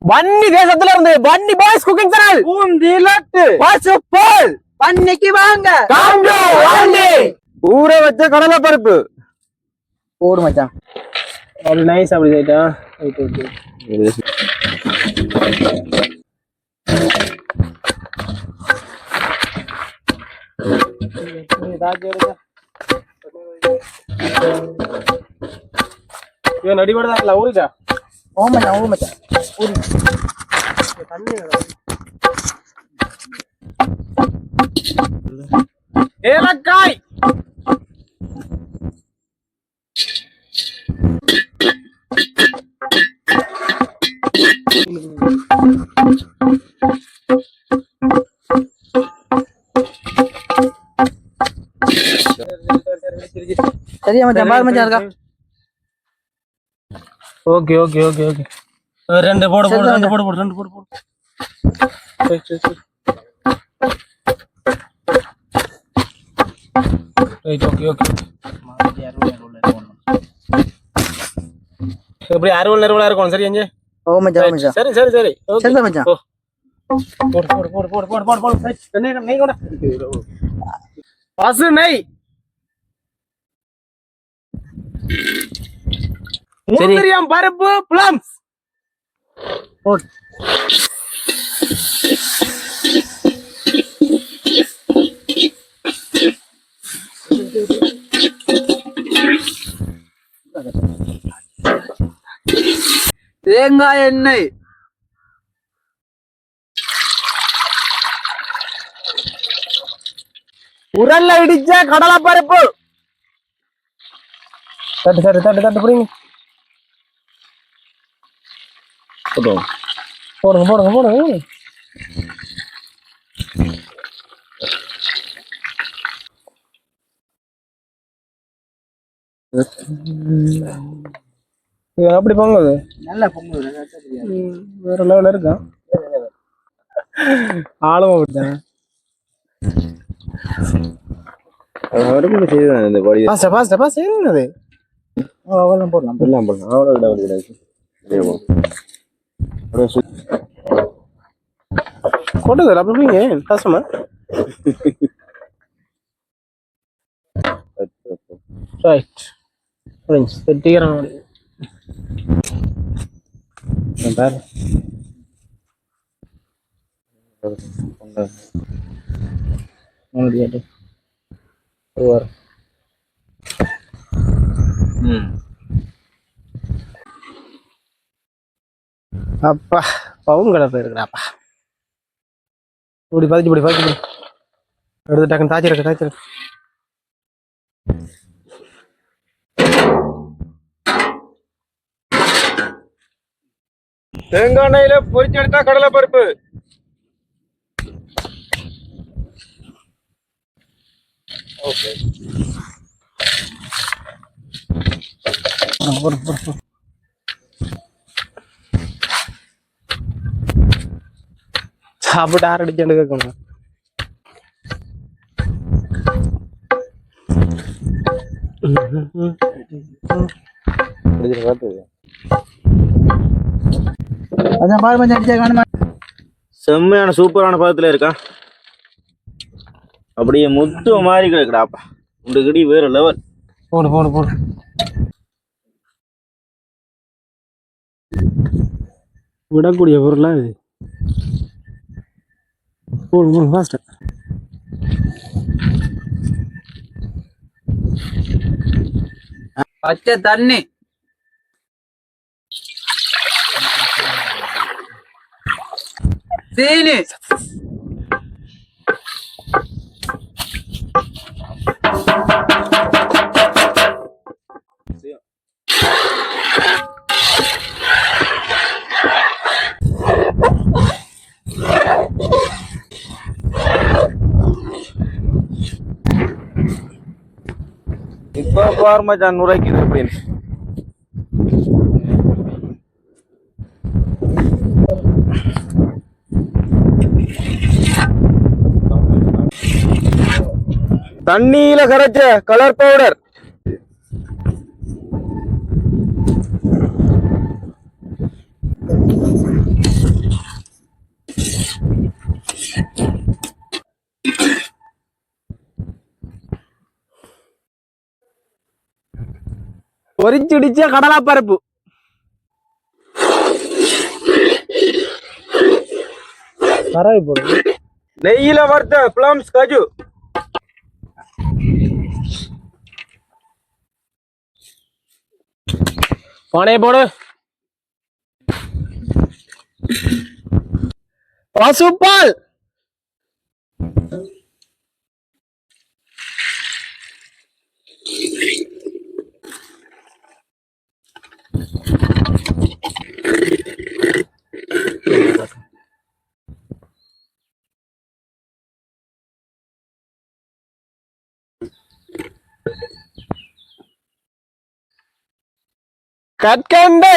வன்னி தேசத்துல இருந்து Vanni boys cooking channel பூந்திலட்டு பசுப்பால் பண்ணைக்கு வாங்க காம்போ வன்னி ஊற வச்ச கடலை பருப்பு போடு மச்சான். அது நைஸ் அப்படி செய்தா இவன் நடிபடுதா ஊருக்கா ஓ மச்சான் ஏலக்காய் சரியா மச்சான் பாரு மச்சான் இருக்கா. ஓகே ஓகே ஓகே ஓகே ரெண்டு போடு போடு ரெண்டு போடு போடு ரெண்டு போடு போடு சரி சரி சரி ரைட் ஓகே ஓகே எப்படி அறுவல் நேரவலா இருக்கும் சரி அஞ்சே ஓ மச்சான் மச்சான் சரி சரி சரி சரி மச்சான் போடு போடு போடு போடு போடு போடு போடு நெய் நெய் கூட பசு நெய் முந்திரியம் பருப்பு பிளம்ஸ் போடு தேங்காய் எண்ணெய் உரல்ல இடிச்ச கடலை பருப்பு தட்டு தட்டு தட்டு தட்டு புரியுங்க போடுங்க போடுங்க போடுங்க அப்படி பொங்குது நல்லா பொங்குது வேற லெவல்ல இருக்கா ஆளும் அப்படித்தான் என்னது போடலாம் எல்லாம் போடலாம் அவ்வளோ கொட்டது அப்படிங்க கஷ்டமா ரைட் வெட்டிக்கிறேன் பாரு அப்பா பவுன் கடை போயிருக்கிறாப்பா இப்படி பதிச்சு இப்படி பதிச்சு எடுத்து டக்குன்னு தாச்சிருக்க தாச்சிருக்க தேங்காய் எண்ணெயில பொரிச்சு எடுத்தா கடலை பருப்பு ஓகே சாப்பிட்டு ஆரடிச்சு எடுக்கணும் செம்மையான சூப்பரான பதத்துல இருக்கான் அப்படியே முத்து மாதிரி கிடக்குடாப்பா உண்டு கிடி வேற லெவல் போடு போடு போடு விடக்கூடிய பொருளா இது போடு போடு ஃபாஸ்ட் பச்சை தண்ணி சீனி இப்ப பாரு மச்சான் நுரைக்குது அப்படின்னு தண்ணியில கரைச்ச கலர் பவுடர் பொரிச்சுடிச்ச கடலைப்பருப்பு. பரவி போடுது. நெய்யில வறுத்த பிளம்ஸ் காஜு. பானையை போடு. பசுப்பால். கற்கண்டு.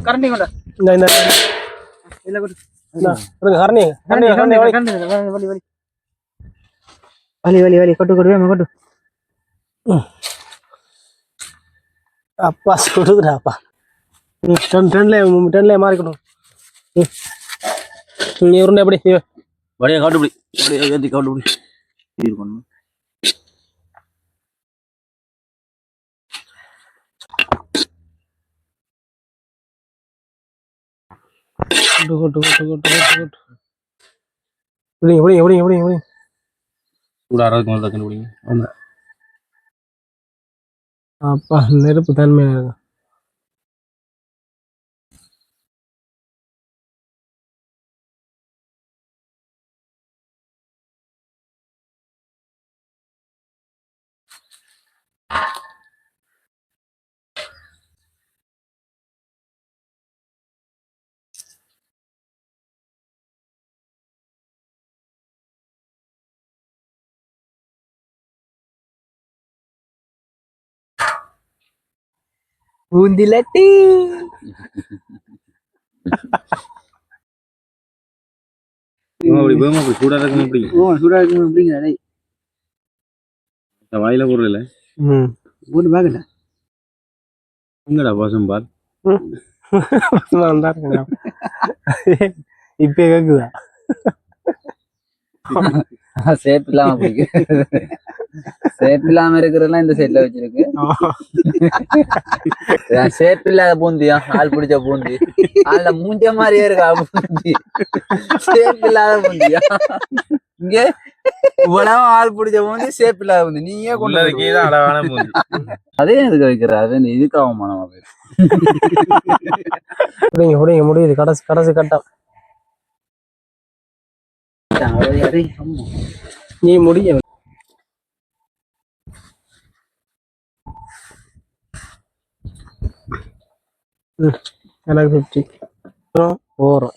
கரண்டி கொண்டா இந்த இந்த இல்ல கொடு ஹரணி ஹரணி ஹரணி வலி வலி வலி கொட்டு கொடு வேமா கொட்டு. அப்பா சுடுதுடாப்பா. டென்ல மாறிக்கணும். நீ உருண்டை எப்படி வடியா காட்டுப்படி. வடியா ஏத்தி காட்டுப்படி. இருக்கணும். அப்பா நெருப்பு தன்மையா இருக்கும். பூந்தி லட்டி சூடா இருக்கும். எப்படி சூடா இருக்கும் அப்படிங்கிற வாயில போடுறல போட்டு பாக்கல எங்கடா பசும்பால் இப்ப கேக்குதா? சேப்பு இல்லாம பிடிக்கும். சேப்பு இல்லாம இருக்கிறதெல்லாம் இந்த சைட்ல வச்சிருக்கு. சேப்பு இல்லாத பூந்தியா ஆள் பிடிச்ச பூந்தி அதுல மூஞ்ச மாதிரியே இருக்கா பூந்தி. சேப்பு இல்லாத பூந்தியா இங்க இவ்வளவு ஆள் பிடிச்ச பூந்தி சேப்பு இல்லாத பூந்தி நீயே கொண்டு அழகான பூந்தி. அதே எதுக்கு வைக்கிற அது இதுக்கு அவமானமா போயிரு. முடியுது கடைசி கடைசி கட்டம். நீ முடிய எனக்கு 50 போறோம்.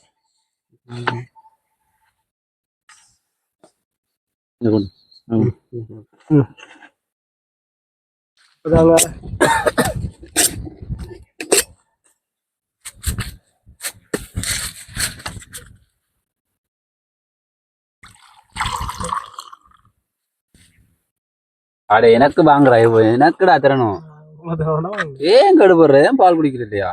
அட எனக்கு வாங்குறா எனக்குடா தரணும். ஏன் கடுபடுற ஏன் பால் குடிக்கிற இல்லையா?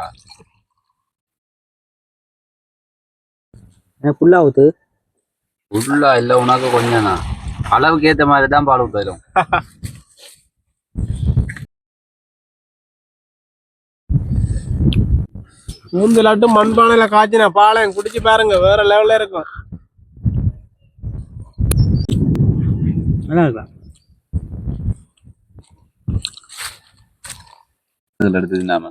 ஃபுல்லா ஊத்து. ஃபுல்லா இல்ல உனக்கு கொஞ்சம் தான் அளவுக்கு ஏத்த மாதிரி தான் பால் ஊத்தலும். மூந்திலாட்டும் மண்பானையில காய்ச்சின பாலையும் குடிச்சு பாருங்க வேற லெவல்ல இருக்கும். நல்லா இருக்கா? எடுத்தது நாம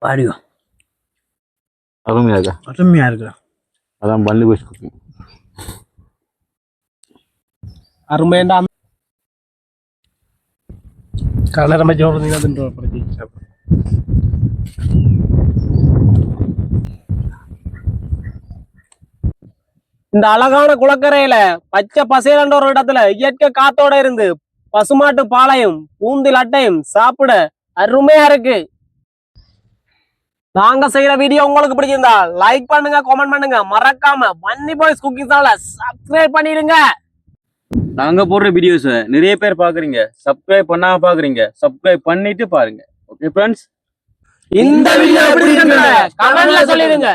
பாடிவா அருமையா இருக்கா? அருமையா இருக்கா? அதான் பல்லு கோஷ் குக்கிங் அருமையா கலரமா ஜோர்ந்தீங்க அதுன்ற பத்தி இந்த அழகான குளக்கரையில பச்சை பசேலன்ற ஒரு இடத்துல இயற்கை காத்தோட இருந்து பசுமாட்டு பாலையும் பூந்தில் அட்டையும் சாப்பிட அருமையா இருக்கு. நாங்க செய்யற வீடியோ உங்களுக்கு பிடிச்சிருந்தா லைக் பண்ணுங்க, கமெண்ட் பண்ணுங்க, மறக்காம பன்னி பாய்ஸ் குக்கிங் சேனலை சப்ஸ்கிரைப் பண்ணிடுங்க. நாங்க போடுற வீடியோஸ் நிறைய பேர் பாக்குறீங்க, சப்ஸ்கிரைப் பண்ணாம பாக்குறீங்க, சப்ஸ்கிரைப் பண்ணிட்டு பாருங்க. ஓகே ஃப்ரெண்ட்ஸ், இந்த வீடியோ எப்படி இருக்குன்னு கமெண்ட்ல சொல்லிடுங்க.